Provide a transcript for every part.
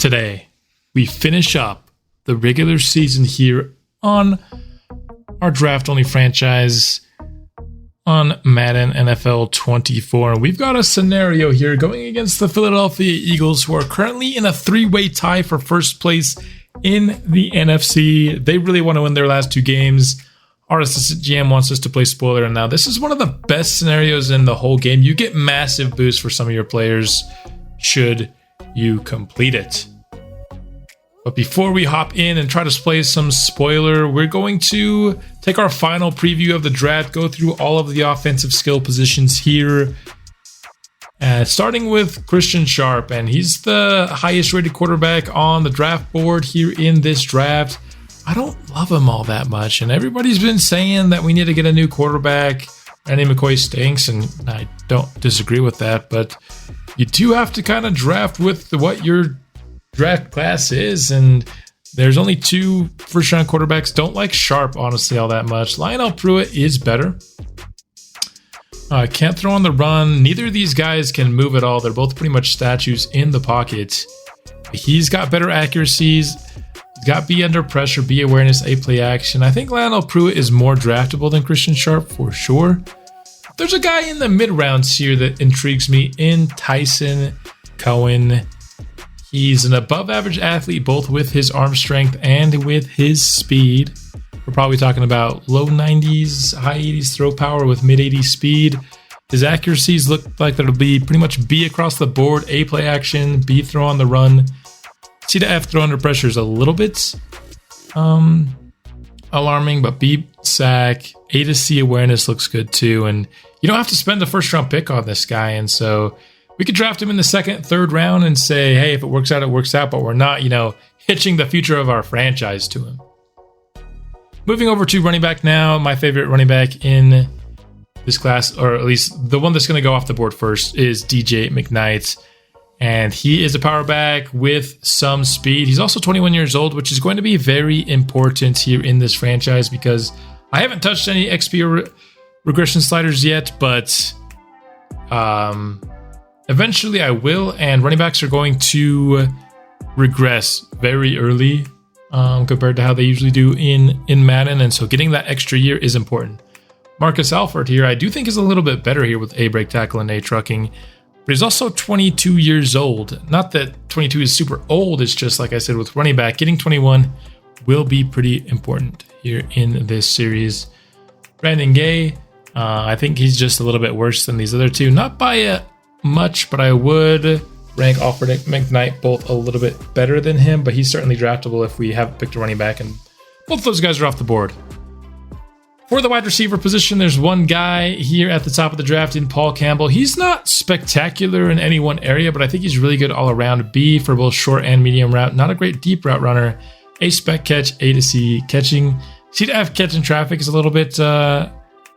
Today, we finish up the regular season here on our draft-only franchise on Madden NFL 24. And we've got a scenario here going against the Philadelphia Eagles, who are currently in a three-way tie for first place in the NFC. They really want to win their last two games. Our assistant GM wants us to play spoiler. And now this is one of the best scenarios in the whole game. You get massive boosts for some of your players should you complete it. But before we hop in and try to play some spoiler, we're going to take our final preview of the draft, go through all of the offensive skill positions here. Starting with Christian Sharp, and he's the highest rated quarterback on the draft board here in this draft. I don't love him all that much, and everybody's been saying that we need to get a new quarterback. Randy McCoy stinks, and I don't disagree with that, but you do have to kind of draft with what your draft class is, and there's only two first-round quarterbacks. Don't like Sharp, honestly, all that much. Lionel Pruitt is better. Can't throw on the run. Neither of these guys can move at all. They're both pretty much statues in the pocket. He's got better accuracies. He's got B under pressure, B awareness, A play action. I think Lionel Pruitt is more draftable than Christian Sharp for sure. There's a guy in the mid-rounds here that intrigues me in Tyson Cohen. He's an above-average athlete, both with his arm strength and with his speed. We're probably talking about low 90s, high 80s throw power with mid-80s speed. His accuracies look like that'll be pretty much B across the board, A play action, B throw on the run. C to F throw under pressure is a little bit alarming, but B sack, A to C awareness looks good too. And you don't have to spend a first-round pick on this guy, and so we could draft him in the second, third round and say, hey, if it works out, it works out, but we're not, hitching the future of our franchise to him. Moving over to running back now, my favorite running back in this class, or at least the one that's going to go off the board first, is DJ McKnight. And he is a power back with some speed. He's also 21 years old, which is going to be very important here in this franchise because I haven't touched any XP regression sliders yet, but eventually I will, and running backs are going to regress very early compared to how they usually do in Madden, and so getting that extra year is important. Marcus Alford here, I do think is a little bit better here with A break tackle and A trucking, but he's also 22 years old. Not that 22 is super old, it's just like I said with running back, getting 21 will be pretty important here in this series. Brandon Gay, I think he's just a little bit worse than these other two. Not by much, but I would rank Alfred and McKnight both a little bit better than him, but he's certainly draftable if we have picked a running back, and both those guys are off the board. For the wide receiver position, there's one guy here at the top of the draft in Paul Campbell. He's not spectacular in any one area, but I think he's really good all around. B for both short and medium route. Not a great deep route runner. A spec catch, A to C catching. C to F catching traffic is a little bit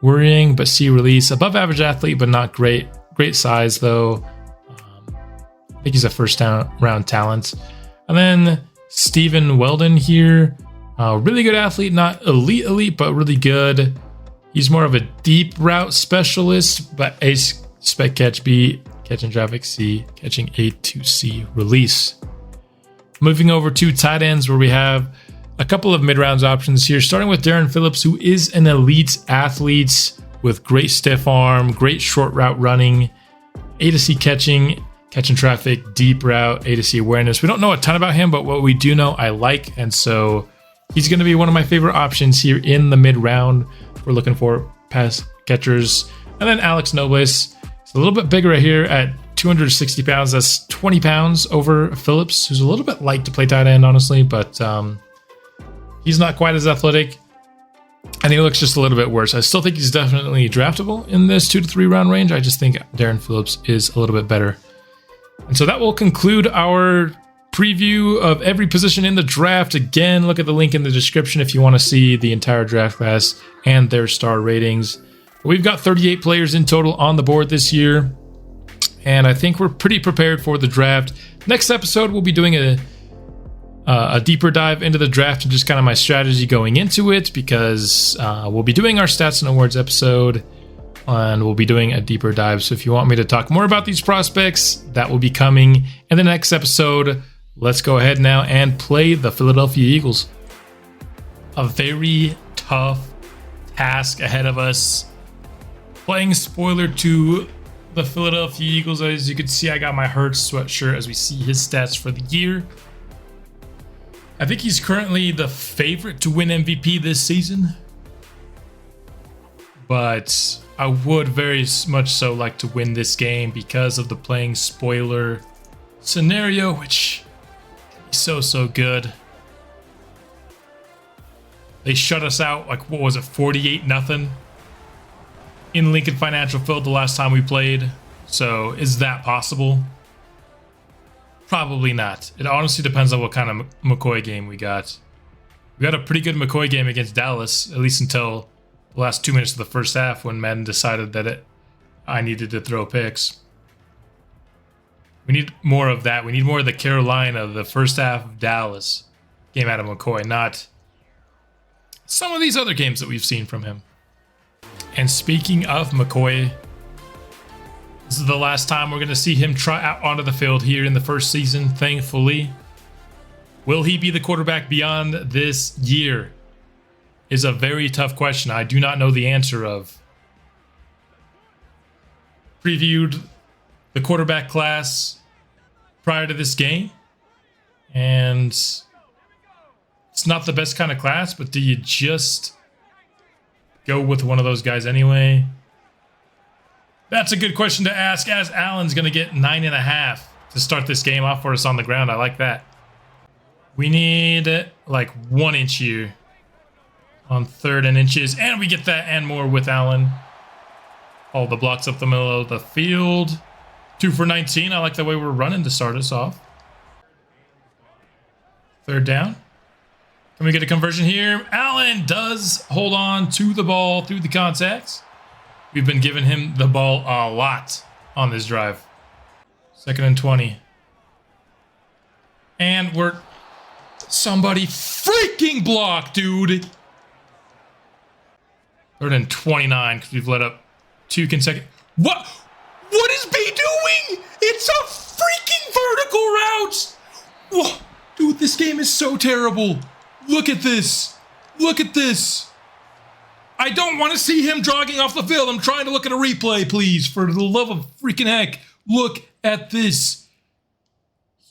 worrying, but C release. Above average athlete, but not great. Great size, though. I think he's a first-round talent. And then Steven Weldon here. Really good athlete, not elite, but really good. He's more of a deep route specialist, but A spec catch, B catching traffic, C catching A to C release. Moving over to tight ends, where we have a couple of mid-rounds options here, starting with Darren Phillips, who is an elite athlete with great stiff arm, great short route running, A to C catching traffic, deep route, A to C awareness. We don't know a ton about him, but what we do know, I like, and so he's going to be one of my favorite options here in the mid-round. We're looking for pass catchers. And then Alex Nobles, he's a little bit bigger right here at 260 pounds. That's 20 pounds over Phillips, who's a little bit light to play tight end, honestly, but he's not quite as athletic, and he looks just a little bit worse. I still think he's definitely draftable in this 2 to 3 round range. I just think Darren Phillips is a little bit better. And so that will conclude our preview of every position in the draft. Again, look at the link in the description if you want to see the entire draft class and their star ratings. We've got 38 players in total on the board this year, and I think we're pretty prepared for the draft. Next episode, we'll be doing a deeper dive into the draft and just kind of my strategy going into it, because we'll be doing our stats and awards episode, and we'll be doing a deeper dive. So if you want me to talk more about these prospects, that will be coming in the next episode. Let's go ahead now and play the Philadelphia Eagles. A very tough task ahead of us. Playing spoiler to the Philadelphia Eagles. As you can see, I got my Hurts sweatshirt as we see his stats for the year. I think he's currently the favorite to win MVP this season. But I would very much so like to win this game because of the playing spoiler scenario, which is so good. They shut us out, like, what was it, 48-0 in Lincoln Financial Field the last time we played. So is that possible? Probably not. It honestly depends on what kind of McCoy game we got. We got a pretty good McCoy game against Dallas, at least until the last 2 minutes of the first half when Madden decided that I needed to throw picks. We need more of that. We need more of the Carolina, the first half of Dallas game out of McCoy, not some of these other games that we've seen from him. And speaking of McCoy, this is the last time we're going to see him try out onto the field here in the first season, thankfully. Will he be the quarterback beyond this year? Is a very tough question I do not know the answer of. Previewed the quarterback class prior to this game, and it's not the best kind of class, but do you just go with one of those guys anyway? That's a good question to ask, as Allen's going to get 9.5 to start this game off for us on the ground. I like that. We need like 1 inch here on 3rd and inches, and we get that and more with Allen. All the blocks up the middle of the field. 2 for 19. I like the way we're running to start us off. 3rd down. Can we get a conversion here? Allen does hold on to the ball through the contacts. We've been giving him the ball a lot on this drive. 2nd and 20. And we're... Somebody freaking block, dude. 3rd and 29, because we've let up 2 consecutive... What is B doing? It's a freaking vertical route. Whoa. Dude, this game is so terrible. Look at this. Look at this. I don't want to see him jogging off the field. I'm trying to look at a replay, please. For the love of freaking heck. Look at this.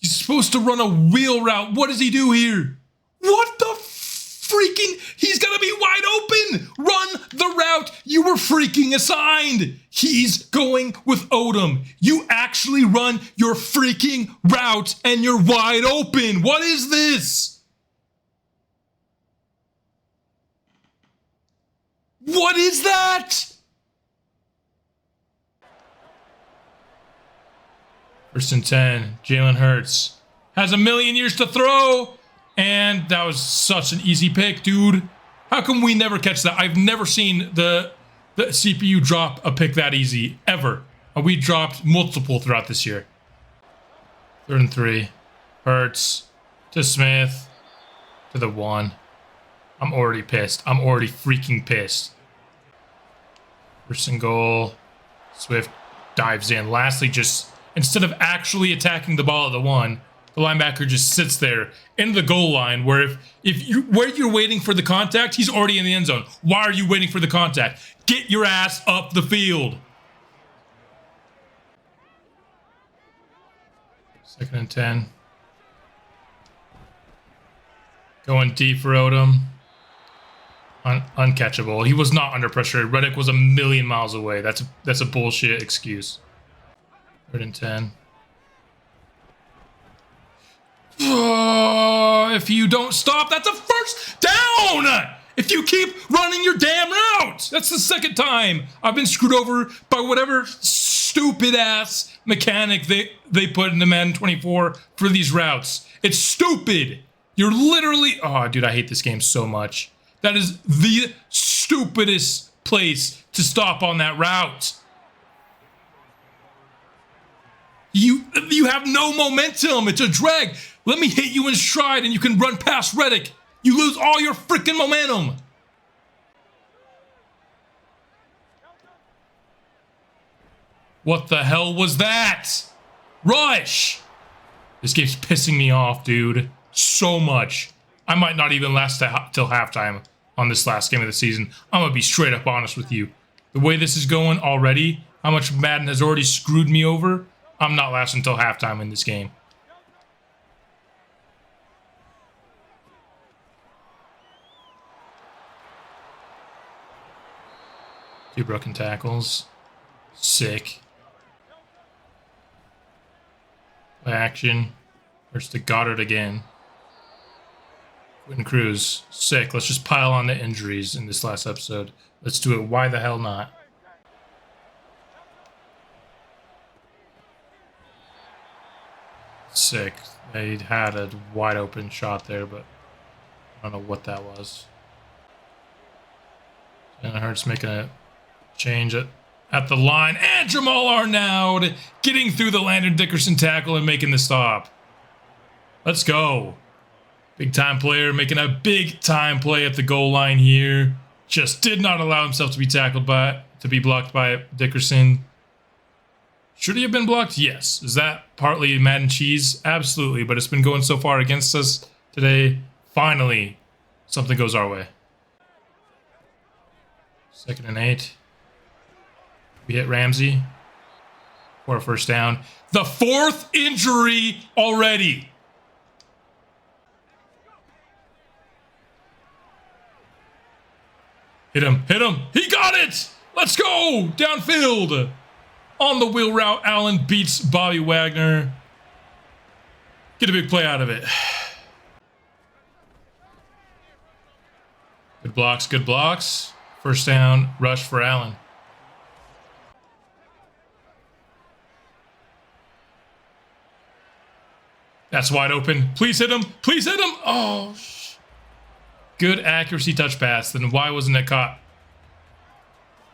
He's supposed to run a wheel route. What does he do here? What the freaking... He's going to be wide open. Run the route you were freaking assigned. He's going with Odom. You actually run your freaking route and you're wide open. What is this? What is that? 1st and 10. Jalen Hurts has 1,000,000 years to throw. And that was such an easy pick, dude. How come we never catch that? I've never seen the CPU drop a pick that easy, ever. We dropped multiple throughout this year. 3rd and 3. Hurts to Smith to the 1. I'm already pissed. I'm already freaking pissed. 1st and goal. Swift dives in. Lastly, just instead of actually attacking the ball at the 1, the linebacker just sits there in the goal line where where you're waiting for the contact, he's already in the end zone. Why are you waiting for the contact? Get your ass up the field. 2nd and 10. Going deep for Odom. Uncatchable. He was not under pressure. Reddick was 1,000,000 miles away. That's a bullshit excuse. 3rd and 10. If you don't stop, that's a 1st down! If you keep running your damn route! That's the 2nd time I've been screwed over by whatever stupid ass mechanic they put into Madden 24 for these routes. It's stupid! You're literally... Oh, dude, I hate this game so much. That is the stupidest place to stop on that route. You have no momentum. It's a drag. Let me hit you in stride and you can run past Reddick. You lose all your freaking momentum. What the hell was that? Rush. This game's pissing me off, dude. So much. I might not even last till halftime on this last game of the season. I'm gonna be straight up honest with you. The way this is going already, how much Madden has already screwed me over, I'm not lasting until halftime in this game. Two broken tackles. Sick. Action. There's the Goddard again. Quentin Cruz. Sick. Let's just pile on the injuries in this last episode. Let's do it. Why the hell not? Sick. They had a wide open shot there, but I don't know what that was. And Hurts making a change at the line. And Jamal Arnaud getting through the Landon Dickerson tackle and making the stop. Let's go. Big time player making a big time play at the goal line here. Just did not allow himself to be blocked by Dickerson. Should he have been blocked? Yes. Is that partly Madden cheese? Absolutely. But it's been going so far against us today. Finally, something goes our way. 2nd and 8. We hit Ramsey for a first down. The 4th injury already. Hit him. Hit him. He got it. Let's go. Downfield. On the wheel route, Allen beats Bobby Wagner. Get a big play out of it. Good blocks. Good blocks. First down. Rush for Allen. That's wide open. Please hit him. Please hit him. Oh, good accuracy touch pass. Then why wasn't it caught?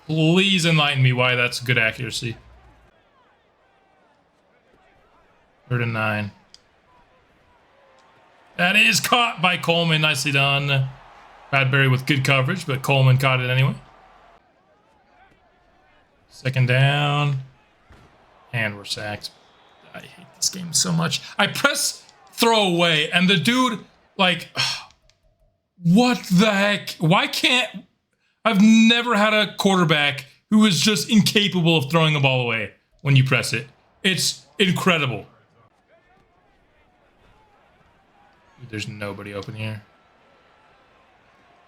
Please enlighten me why that's good accuracy. 3rd and 9. That is caught by Coleman. Nicely done. Bradbury with good coverage, but Coleman caught it anyway. 2nd down. And we're sacked. I hate this game so much. I press throw away, and the dude, like, what the heck? Why can't... I've never had a quarterback who is just incapable of throwing a ball away when you press it. It's incredible. There's nobody open here.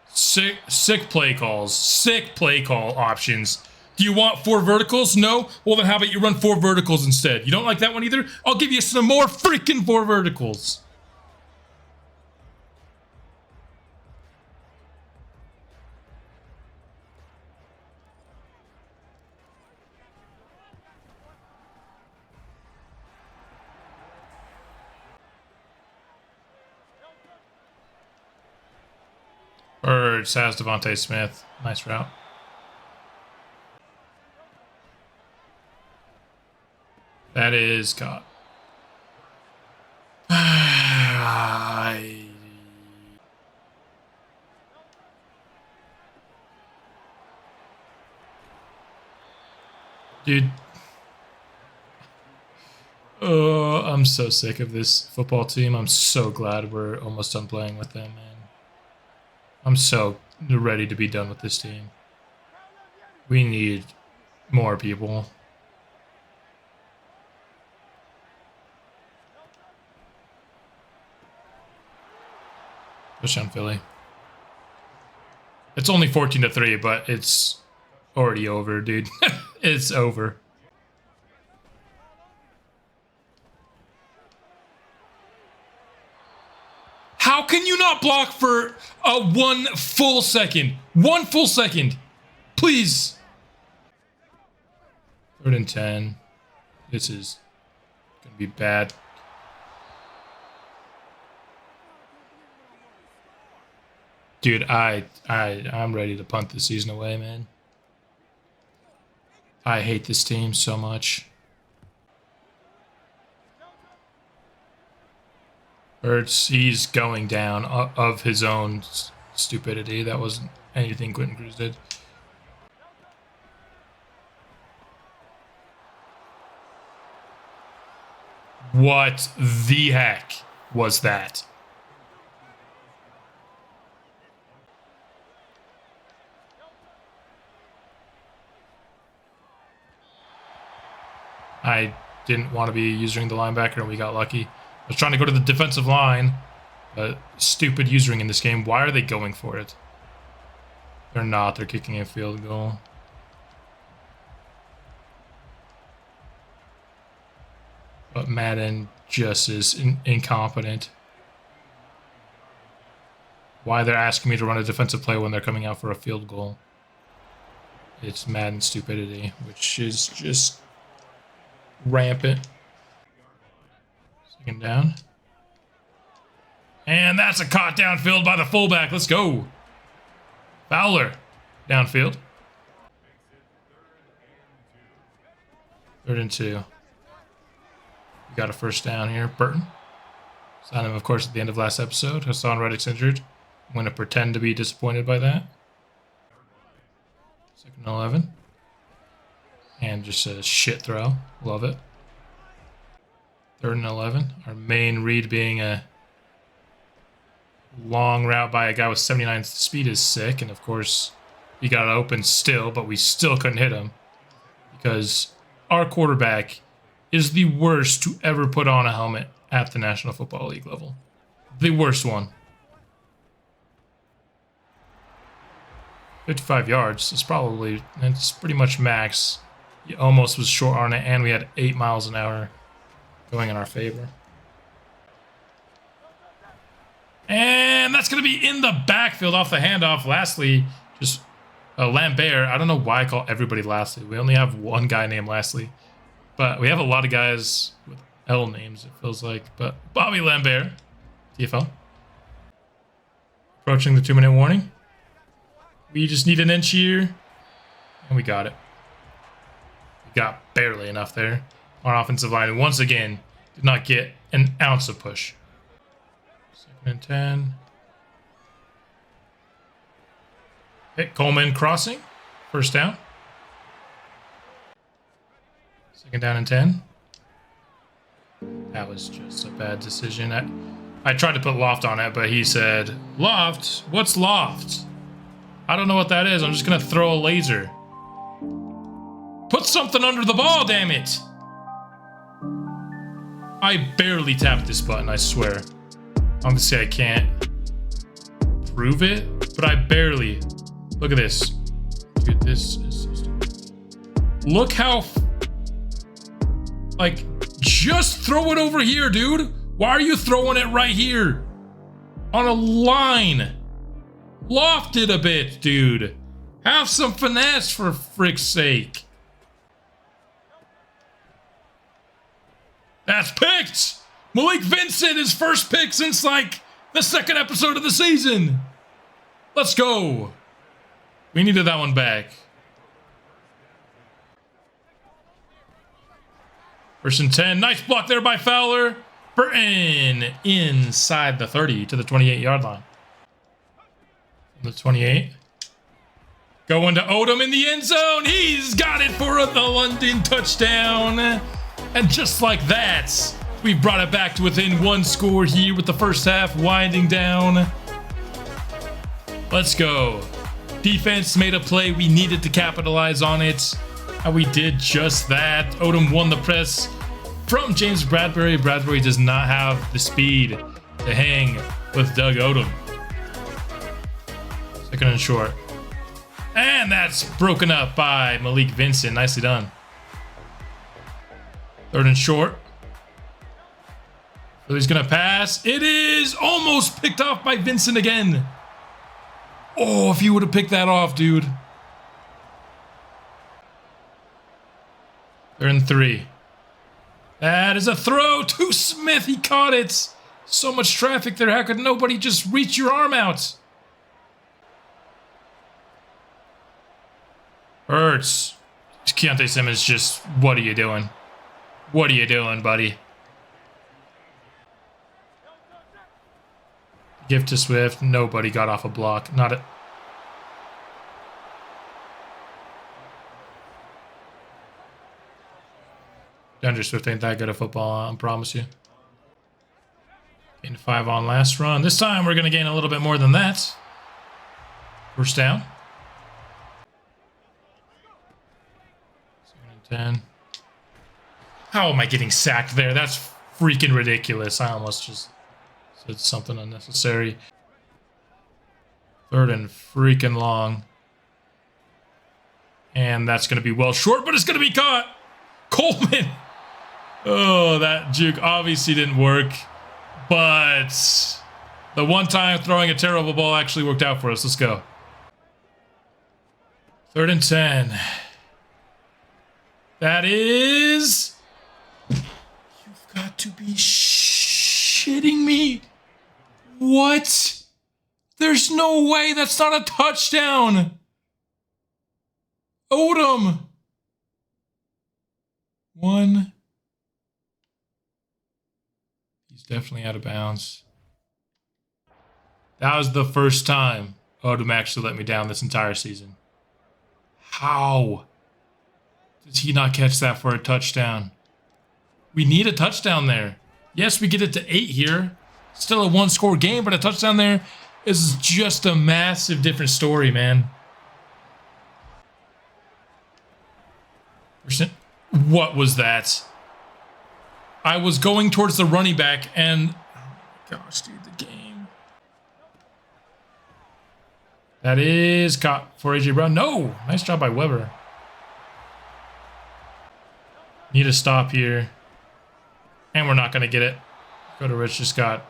Sick play calls. Sick play call options. Do you want 4 verticals? No? Well, then how about you run 4 verticals instead? You don't like that one either? I'll give you some more freaking 4 verticals. Birds has Devontae Smith. Nice route. That is caught. Dude. Oh, I'm so sick of this football team. I'm so glad we're almost done playing with them, man. I'm so ready to be done with this team. We need more people. Push on Philly. It's only 14-3, but it's already over, dude. It's over. How can you not block for 1 full second? 1 full second. Please. 3rd and 10. This is going to be bad. Dude, I'm ready to punt this season away, man. I hate this team so much. Hurts, he's going down of his own stupidity. That wasn't anything Quentin Cruz did. What the heck was that? I didn't want to be using the linebacker, and we got lucky. I was trying to go to the defensive line, but stupid using in this game. Why are they going for it? They're not. They're kicking a field goal. But Madden just is incompetent. Why they're asking me to run a defensive play when they're coming out for a field goal? It's Madden stupidity, which is just rampant. Second down. And that's a caught downfield by the fullback. Let's go. Fowler downfield. 3rd and 2. We got a first down here. Burton. Signed him, of course, at the end of last episode. Hassan Reddick's injured. I'm going to pretend to be disappointed by that. 2nd and 11. And just a shit throw. Love it. 3rd and 11. Our main read being a long route by a guy with 79 speed is sick. And, of course, he got open still, but we still couldn't hit him. Because our quarterback is the worst to ever put on a helmet at the National Football League level. The worst one. 55 yards. It's pretty much max. He almost was short on it, and we had 8 miles an hour going in our favor. And that's going to be in the backfield off the handoff. Lastly, just Lambert. I don't know why I call everybody Lastly. We only have one guy named Lastly. But we have a lot of guys with L names, it feels like. But Bobby Lambert, TFL. Approaching the 2-minute warning. We just need an inch here. And we got it. We got barely enough there. Our offensive line, once again, did not get an ounce of push. 2nd and 10. Okay, Coleman crossing. First down. 2nd down and 10. That was just a bad decision. I tried to put loft on it, but he said, loft? What's loft? I don't know what that is. I'm just going to throw a laser. Put something under the ball, damn it. I barely tapped this button, I swear. Obviously, I can't prove it, but I barely. Look at this. Dude, this is so stupid. Look how... Like, just throw it over here, dude. Why are you throwing it right here? On a line. Loft it a bit, dude. Have some finesse, for frick's sake. That's picked. Malik Vincent, his first pick since, like, the 2nd episode of the season. Let's go. We needed that one back. 1st and 10. Nice block there by Fowler. Burton inside the 30 to the 28-yard line. From the 28. Going to Odom in the end zone. He's got it for the London touchdown. And just like that, we brought it back to within 1 score here with the first half winding down. Let's go. Defense made a play. We needed to capitalize on it. And we did just that. Odom won the press from James Bradbury. Bradbury does not have the speed to hang with Doug Odom. 2nd and short. And that's broken up by Malik Vincent. Nicely done. 3rd and short. So he's going to pass. It is almost picked off by Vincent again. Oh, if you would have picked that off, dude. 3rd and 3. That is a throw to Smith. He caught it. So much traffic there. How could nobody just reach your arm out? Hurts. Keontae Simmons just, what are you doing? What are you doing, buddy? Give to Swift. Nobody got off a block. Not a... DeAndre Swift ain't that good at football, I promise you. Gain 5 on last run. This time we're going to gain a little bit more than that. First down. 2nd and 10. How am I getting sacked there? That's freaking ridiculous. I almost just said something unnecessary. 3rd and freaking long. And that's going to be well short, but it's going to be caught. Coleman. Oh, that juke obviously didn't work. But the one time throwing a terrible ball actually worked out for us. Let's go. 3rd and 10. That is... You've got to be shitting me. What? There's no way that's not a touchdown. Odom. 1. He's definitely out of bounds. That was the first time Odom actually let me down this entire season. How did he not catch that for a touchdown? We need a touchdown there. Yes, we get it to 8 here. Still a 1-score game, but a touchdown there is just a massive different story, man. What was that? I was going towards the running back and... Oh my gosh, dude, the game. That is caught for A.J. Brown. No! Nice job by Weber. Need a stop here. And we're not going to get it. Go to Rich just got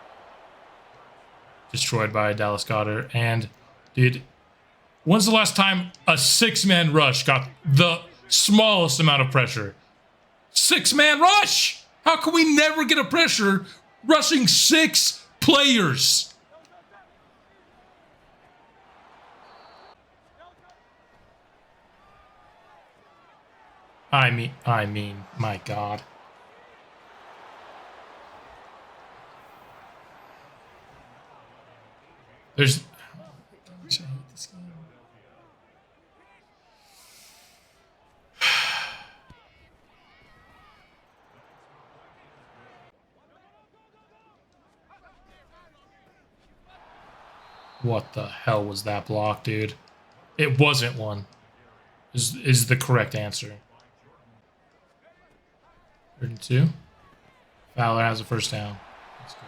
destroyed by Dallas Goedert. And, dude, when's the last time a 6-man rush got the smallest amount of pressure? 6-man rush! How can we never get a pressure rushing 6 players? I mean, my God. There's... I hate this game. What the hell was that block, dude? It wasn't one. Is the correct answer. 32. Fowler has a first down. Let's go.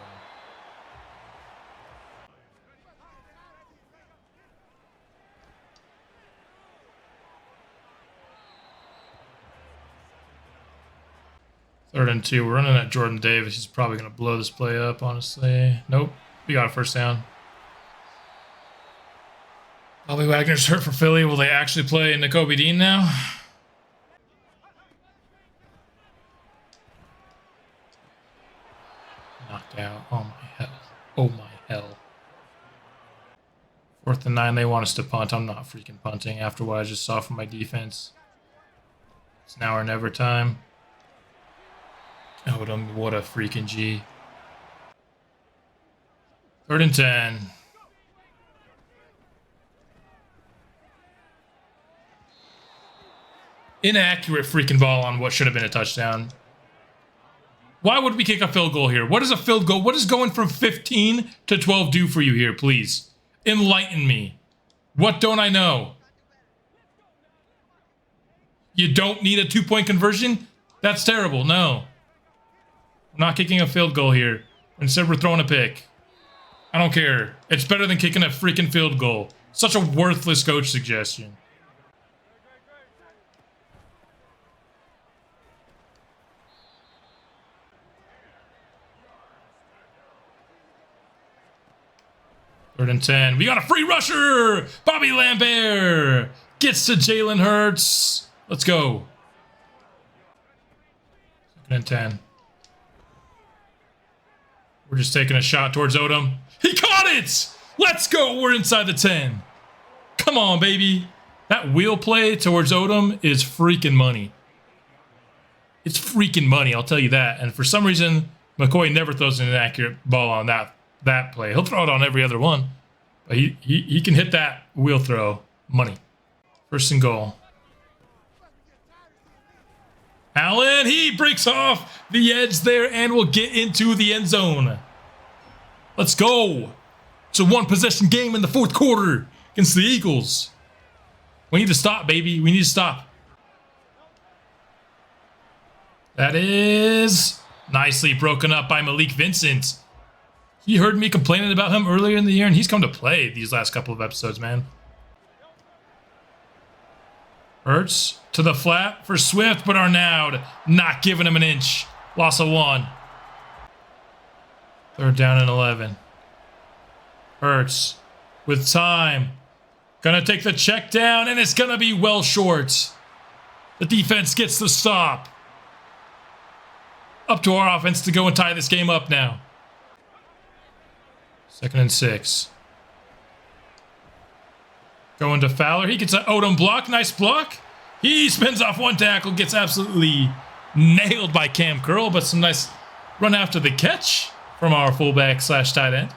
Third and 2. We're running at Jordan Davis. He's probably going to blow this play up, honestly. Nope. We got a first down. Bobby Wagner's hurt for Philly. Will they actually play Nakobe Dean now? Knocked out. Oh my hell. Oh my hell. 4th and 9. They want us to punt. I'm not freaking punting after what I just saw from my defense. It's now or never time. Oh, what a freaking G. 3rd and 10. Inaccurate freaking ball on what should have been a touchdown. Why would we kick a field goal here? What is a field goal? What does going from 15 to 12 do for you here, please? Enlighten me. What don't I know? You don't need a 2-point conversion? That's terrible. No. We're not kicking a field goal here. Instead, we're throwing a pick. I don't care. It's better than kicking a freaking field goal. Such a worthless coach suggestion. Third and 10. We got a free rusher! Bobby Lambert gets to Jalen Hurts. Let's go. 2nd and 10. We're just taking a shot towards Odom. He caught it! Let's go! We're inside the 10. Come on, baby. That wheel play towards Odom is freaking money. It's freaking money, I'll tell you that. And for some reason, McCoy never throws an inaccurate ball on that play. He'll throw it on every other one. But he can hit that wheel throw. Money. 1st and goal. Allen, he breaks off the edge there and will get into the end zone. Let's go. It's a one possession game in the fourth quarter against the Eagles. We need to stop, baby. We need to stop. That is nicely broken up by Malik Vincent. He heard me complaining about him earlier in the year, and he's come to play these last couple of episodes, man. Hurts to the flat for Swift, but Arnaud not giving him an inch. Loss of 1. Third down and 11. Hurts with time. Gonna take the check down, and it's gonna be well short. The defense gets the stop. Up to our offense to go and tie this game up now. 2nd and 6. Going to Fowler. He gets an Odom block. Nice block. He spins off one tackle. Gets absolutely nailed by Cam Curl, but some nice run after the catch from our fullback / tight end.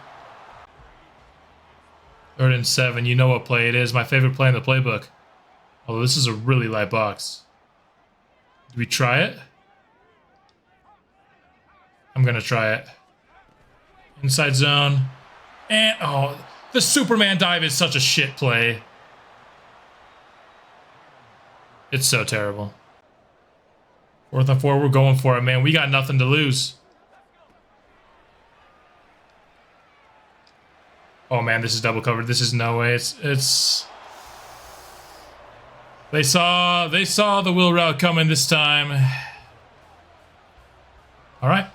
3rd and 7. You know what play it is. My favorite play in the playbook. Although this is a really light box. Do we try it? I'm going to try it. Inside zone. And, oh, the Superman dive is such a shit play. It's so terrible. 4th and 4, we're going for it, man. We got nothing to lose. Oh, man, this is double covered. This is no way. It's... They saw the wheel route coming this time. All right.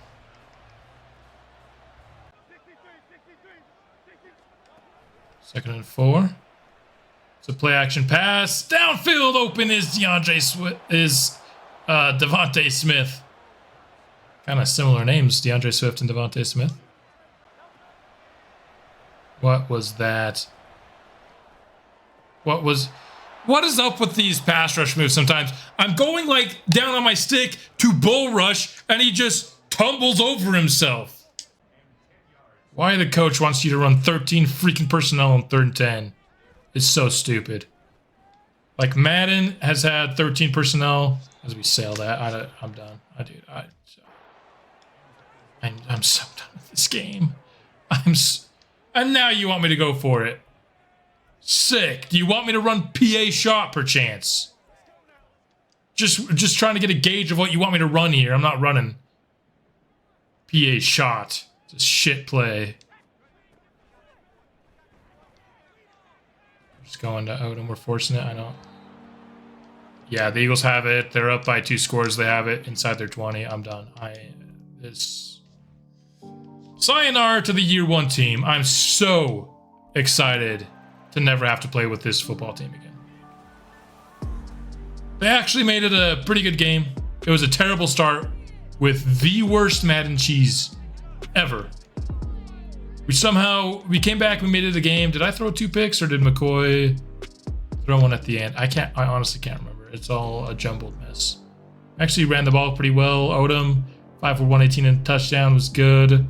Second and 4. It's a play action pass. Downfield open is Devontae Smith. Kind of similar names, DeAndre Swift and Devontae Smith. What was that? What is up with these pass rush moves sometimes? I'm going like down on my stick to bull rush and he just tumbles over himself. Why the coach wants you to run 13 freaking personnel on 3rd and 10 is so stupid. Like Madden has had 13 personnel. As we sail that, I'm done. I'm so done with this game. And now you want me to go for it. Sick. Do you want me to run PA shot perchance? Just trying to get a gauge of what you want me to run here. I'm not running PA shot. It's a shit play. Just going to Odom. We're forcing it. I know. Yeah, the Eagles have it. They're up by 2 scores. They have it inside their 20. I'm done. Sayonara to the year 1 team. I'm so excited to never have to play with this football team again. They actually made it a pretty good game. It was a terrible start with the worst Madden cheese ever. We came back, we made it a game. Did I throw 2 picks or did McCoy throw one at the end? I honestly can't remember. It's all a jumbled mess. Actually ran the ball pretty well. Odom, 5 for 118 and touchdown was good.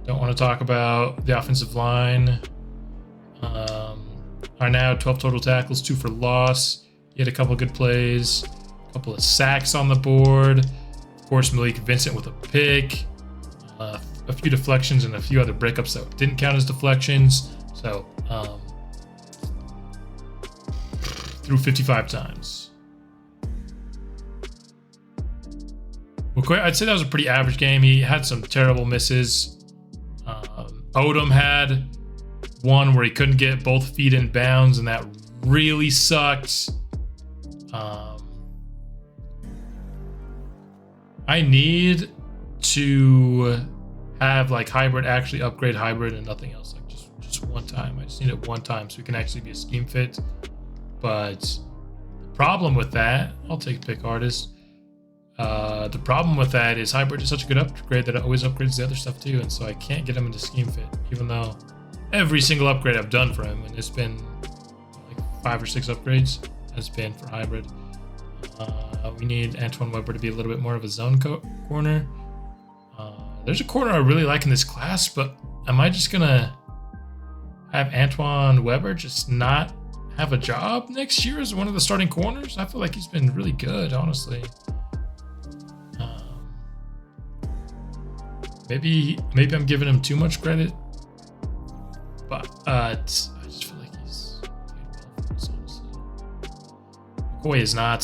Don't want to talk about the offensive line. Arnaud, 12 total tackles, 2 for loss. He had a couple good plays, a couple of sacks on the board. Of course, Malik Vincent with a pick, a few deflections, and a few other breakups that didn't count as deflections. So, threw 55 times. I'd say that was a pretty average game. He had some terrible misses. Odom had one where he couldn't get both feet in bounds, and that really sucked. I need to have like hybrid actually upgrade hybrid and nothing else. Like just one time. I just need it one time so we can actually be a scheme fit. But the problem with that, I'll take pick artist. The problem with that is hybrid is such a good upgrade that it always upgrades the other stuff too, and so I can't get him into scheme fit, even though every single upgrade I've done for him, and it's been like 5 or 6 upgrades, has been for hybrid. We need Antoine Weber to be a little bit more of a zone corner. There's a corner I really like in this class, but am I just gonna have Antoine Weber just not have a job next year as one of the starting corners. I feel like he's been really good, honestly. Maybe I'm giving him too much credit, but I just feel like he's played well for us, honestly. McCoy is not.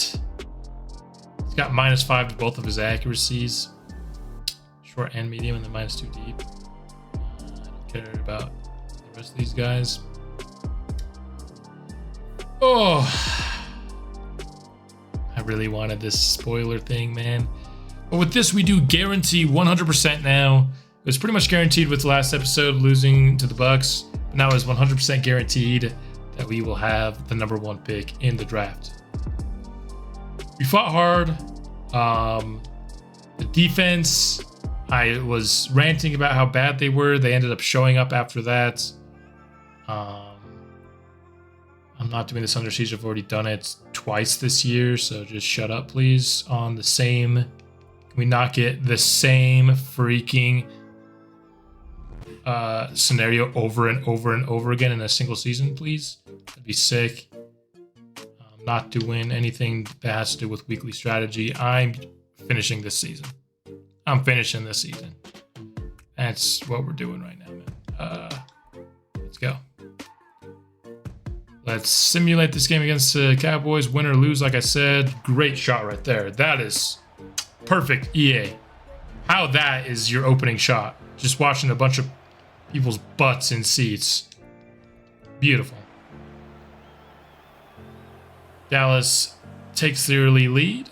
He's got -5 to both of his accuracies, short and medium, and then -2 deep. I don't care about the rest of these guys. Oh, I really wanted this spoiler thing, man. But with this, we do guarantee 100% now. It was pretty much guaranteed with the last episode losing to the Bucks. But now it's 100% guaranteed that we will have the #1 pick in the draft. We fought hard. The defense, I was ranting about how bad they were. They ended up showing up after that. I'm not doing this under siege. I've already done it twice this year, so just shut up, please. On the same, can we not get the same freaking scenario over and over and over again in a single season, please? That'd be sick. I'm not doing anything that has to do with weekly strategy. I'm finishing this season. I'm finishing this season. That's what we're doing right now, man. Let's go. Let's simulate this game against the Cowboys. Win or lose, like I said. Great shot right there. That is perfect, EA. How that is your opening shot. Just watching a bunch of people's butts in seats. Beautiful. Dallas takes the early lead.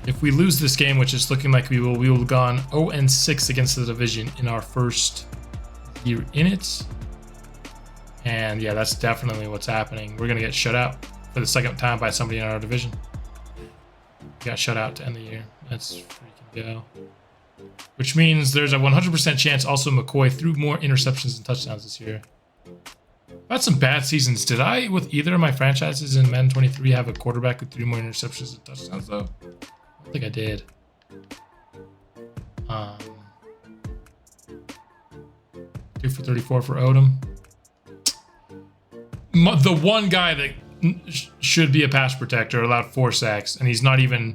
If we lose this game, which is looking like we will have gone 0-6 against the division in our first year in it. And yeah, that's definitely what's happening. We're going to get shut out for the second time by somebody in our division. We got shut out to end the year. Let's freaking go. Which means there's a 100% chance also McCoy threw more interceptions and touchdowns this year. I've had some bad seasons. Did I, with either of my franchises in Madden 23, have a quarterback who threw more interceptions and touchdowns, though? I don't think I did. 2 for 34 for Odom. The one guy that should be a pass protector allowed 4 sacks, and he's not even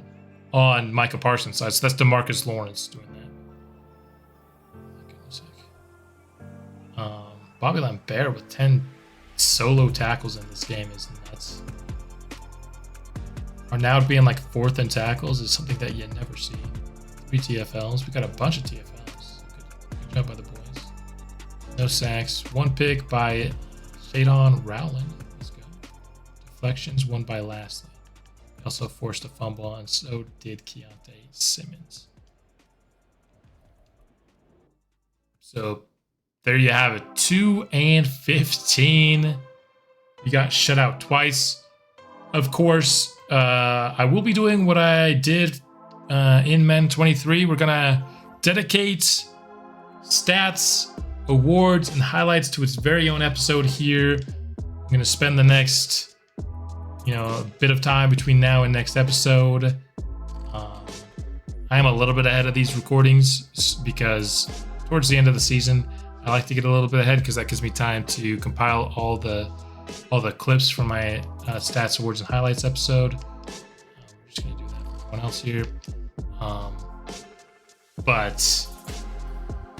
on Micah Parsons' side. So that's DeMarcus Lawrence doing that. For goodness sake. Bobby Lambert with 10 solo tackles in this game is nuts. Arnaud being like 4th in tackles is something that you never see. 3 TFLs. We got a bunch of TFLs. Good job by the boys. No sacks. 1 pick by Shadon Rowland. Let's go. Deflections, 1 by Lastly. Also forced a fumble, and so did Keontae Simmons. So there you have it. 2-15. We got shut out twice. Of course, I will be doing what I did in Madden 23. We're gonna dedicate stats, awards, and highlights to its very own episode here. I'm gonna spend the next, a bit of time between now and next episode. I am a little bit ahead of these recordings because towards the end of the season, I like to get a little bit ahead because that gives me time to compile all the clips from my stats, awards, and highlights episode. We're just gonna do that for everyone else here. But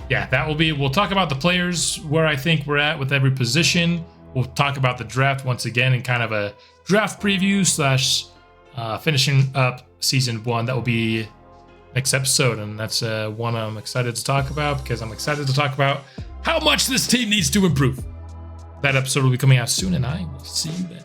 yeah, that will be. We'll talk about the players, where I think we're at with every position. We'll talk about the draft once again in kind of a draft preview / finishing up season 1. That will be next episode, and that's one I'm excited to talk about because I'm excited to talk about how much this team needs to improve. That episode will be coming out soon, and I will see you then.